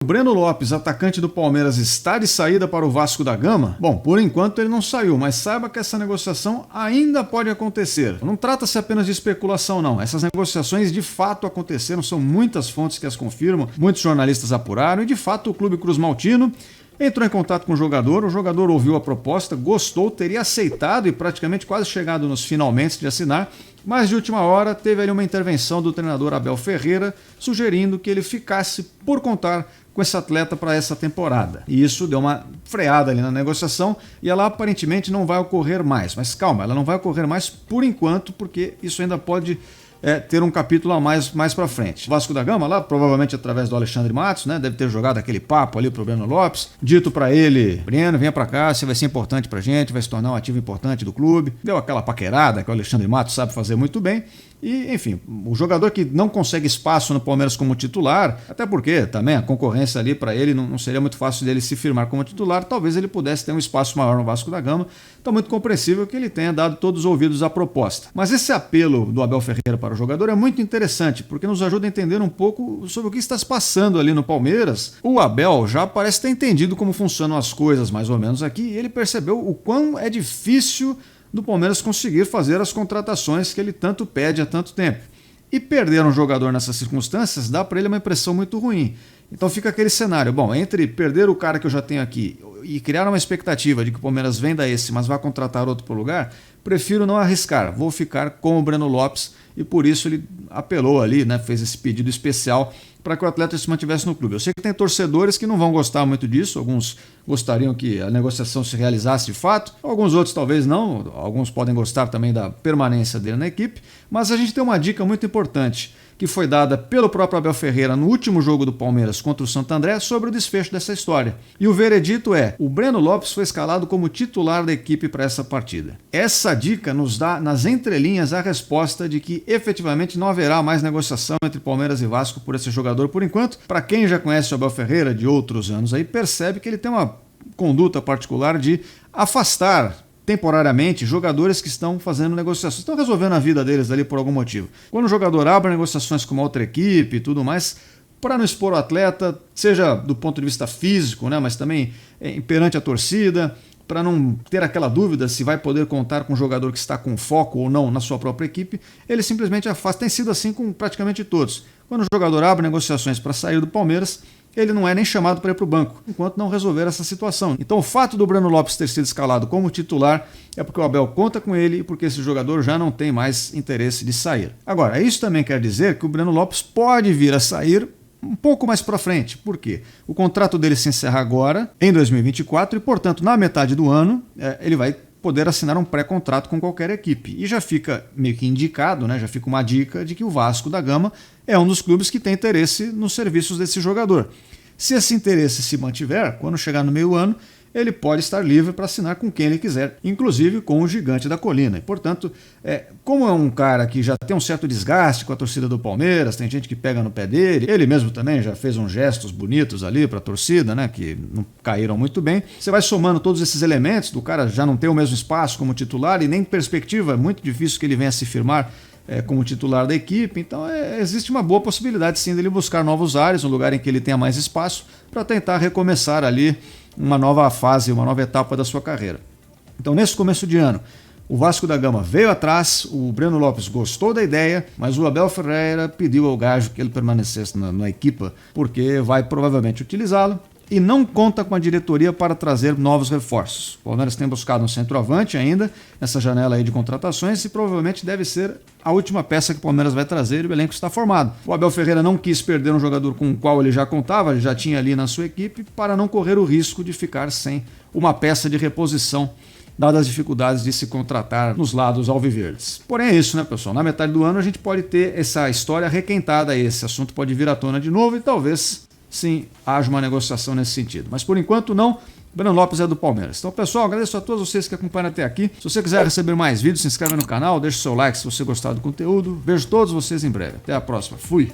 Breno Lopes, atacante do Palmeiras, está de saída para o Vasco da Gama? Bom, por enquanto ele não saiu, mas saiba que essa negociação ainda pode acontecer. Não trata-se apenas de especulação, não. Essas negociações de fato aconteceram, são muitas fontes que as confirmam, muitos jornalistas apuraram e de fato o Clube Cruz Maltino entrou em contato com o jogador ouviu a proposta, gostou, teria aceitado e praticamente quase chegado nos finalmente de assinar, mas de última hora teve ali uma intervenção do treinador Abel Ferreira, sugerindo que ele ficasse por contar com esse atleta para essa temporada. E isso deu uma freada ali na negociação e ela aparentemente não vai ocorrer mais. Mas calma, ela não vai ocorrer mais por enquanto, porque isso ainda pode ter um capítulo a mais para frente. O Vasco da Gama lá, provavelmente através do Alexandre Matos, né, deve ter jogado aquele papo ali pro Breno Lopes, dito para ele: Breno, venha para cá, você vai ser importante pra gente, vai se tornar um ativo importante do clube. Deu aquela paquerada que o Alexandre Matos sabe fazer muito bem. E, enfim, o jogador que não consegue espaço no Palmeiras como titular, até porque também a concorrência ali para ele não seria muito fácil dele se firmar como titular, talvez ele pudesse ter um espaço maior no Vasco da Gama, então muito compreensível que ele tenha dado todos os ouvidos à proposta. Mas esse apelo do Abel Ferreira para o jogador é muito interessante, porque nos ajuda a entender um pouco sobre o que está se passando ali no Palmeiras. O Abel já parece ter entendido como funcionam as coisas, mais ou menos aqui, e ele percebeu o quão é difícil do Palmeiras conseguir fazer as contratações que ele tanto pede há tanto tempo. E perder um jogador nessas circunstâncias dá para ele uma impressão muito ruim. Então fica aquele cenário, bom, entre perder o cara que eu já tenho aqui e criar uma expectativa de que o Palmeiras venda esse, mas vai contratar outro para o lugar, prefiro não arriscar, vou ficar com o Breno Lopes e por isso ele apelou ali, né, fez esse pedido especial para que o atleta se mantivesse no clube. Eu sei que tem torcedores que não vão gostar muito disso, alguns gostariam que a negociação se realizasse de fato, alguns outros talvez não, alguns podem gostar também da permanência dele na equipe, mas a gente tem uma dica muito importante que foi dada pelo próprio Abel Ferreira no último jogo do Palmeiras contra o Santo André sobre o desfecho dessa história. E o veredito é: o Breno Lopes foi escalado como titular da equipe para essa partida. Essa dica nos dá nas entrelinhas a resposta de que efetivamente não haverá mais negociação entre Palmeiras e Vasco por esse jogador por enquanto. Para quem já conhece o Abel Ferreira de outros anos aí, percebe que ele tem uma conduta particular de afastar temporariamente jogadores que estão fazendo negociações, estão resolvendo a vida deles ali por algum motivo. Quando o jogador abre negociações com uma outra equipe e tudo mais, para não expor o atleta, seja do ponto de vista físico, né, mas também perante a torcida, para não ter aquela dúvida se vai poder contar com um jogador que está com foco ou não na sua própria equipe, ele simplesmente afasta. Tem sido assim com praticamente todos. Quando o jogador abre negociações para sair do Palmeiras, ele não é nem chamado para ir para o banco, enquanto não resolver essa situação. Então o fato do Breno Lopes ter sido escalado como titular é porque o Abel conta com ele e porque esse jogador já não tem mais interesse de sair. Agora, isso também quer dizer que o Breno Lopes pode vir a sair um pouco mais para frente. Por quê? O contrato dele se encerra agora, em 2024, e portanto na metade do ano ele vai poder assinar um pré-contrato com qualquer equipe. E já fica meio que indicado, né? Já fica uma dica de que o Vasco da Gama é um dos clubes que tem interesse nos serviços desse jogador. Se esse interesse se mantiver, quando chegar no meio ano, ele pode estar livre para assinar com quem ele quiser, inclusive com o Gigante da Colina. E, portanto, como é um cara que já tem um certo desgaste com a torcida do Palmeiras, tem gente que pega no pé dele, ele mesmo também já fez uns gestos bonitos ali para a torcida, né, que não caíram muito bem. Você vai somando todos esses elementos, do cara já não ter o mesmo espaço como titular e nem perspectiva, é muito difícil que ele venha se firmar como titular da equipe, então existe uma boa possibilidade sim dele buscar novos ares, um lugar em que ele tenha mais espaço para tentar recomeçar ali uma nova fase, uma nova etapa da sua carreira. Então nesse começo de ano, o Vasco da Gama veio atrás, o Breno Lopes gostou da ideia, mas o Abel Ferreira pediu ao Gajo que ele permanecesse na equipa, porque vai provavelmente utilizá-lo e não conta com a diretoria para trazer novos reforços. O Palmeiras tem buscado um centroavante ainda, nessa janela aí de contratações, e provavelmente deve ser a última peça que o Palmeiras vai trazer e o elenco está formado. O Abel Ferreira não quis perder um jogador com o qual ele já contava, ele já tinha ali na sua equipe, para não correr o risco de ficar sem uma peça de reposição, dadas as dificuldades de se contratar nos lados alviverdes. Porém é isso, né, pessoal? Na metade do ano a gente pode ter essa história requentada, esse assunto pode vir à tona de novo e talvez sim, haja uma negociação nesse sentido. Mas por enquanto não, Breno Lopes é do Palmeiras. Então pessoal, agradeço a todos vocês que acompanham até aqui. Se você quiser receber mais vídeos, se inscreve no canal, deixe o seu like se você gostar do conteúdo. Vejo todos vocês em breve. Até a próxima. Fui!